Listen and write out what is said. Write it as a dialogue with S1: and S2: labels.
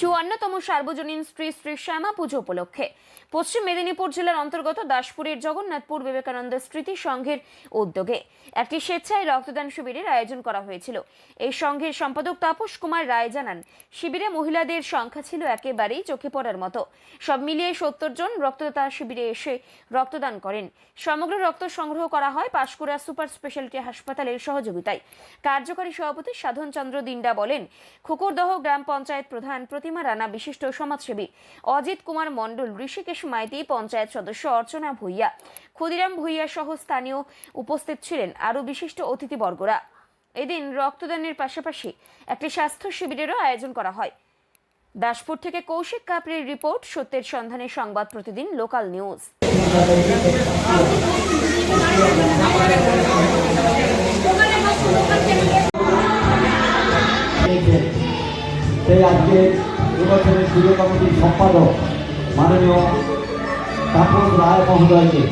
S1: 54তম সার্বজনীন শ্রী শ্রী শ্যামা পুজো উপলক্ষে পশ্চিম মেদিনীপুর জেলার অন্তর্গত দাসপুরের জগন্নাথপুর বিবেকানন্দ স্মৃতি সংঘের উদ্যোগে একটি স্বেচ্ছায় রক্তদান শিবিরের আয়োজন করা হয়েছিল। এই সংঘের সম্পাদক তাপস কুমার রায় জানান, শিবিরে মহিলাদের সংখ্যা ছিল একেবারেই চোখে পড়ার মতো। সব মিলিয়ে 70 জন রক্তদাতা শিবিরে এসে রক্তদান করেন। সমগ্র রক্ত সংগ্রহ করা হয় পাঁশকুড়া সুপার স্পেশালিটি হাসপাতালের সহযোগিতায়। কার্যকারী সভাপতি সাধন চন্দ্র দিন্ডা বলেন, খুকুরদহ গ্রাম পঞ্চায়েত প্রধান প্রতিমা রানা, বিশিষ্ট সমাজসেবী অজিত কুমার মণ্ডল, ঋষিকেশ মাইতি, পঞ্চায়েত সদস্য অর্চনা ভূঁইয়া, ক্ষুদিরাম ভূঁইয়া সহ স্থানীয় উপস্থিত ছিলেন আরও বিশিষ্ট অতিথিবর্গরা। এদিন রক্তদানের পাশাপাশি একটি স্বাস্থ্য শিবিরেরও আয়োজন করা হয়। দাসপুর থেকে কৌশিক কাপড়ির রিপোর্ট, সত্যের সন্ধানে সংবাদ প্রতিদিন লোকাল নিউজ।
S2: আজকে এবছরের পুজো কমিটির সম্পাদক মাননীয় তাপস রায় মহোদয়কে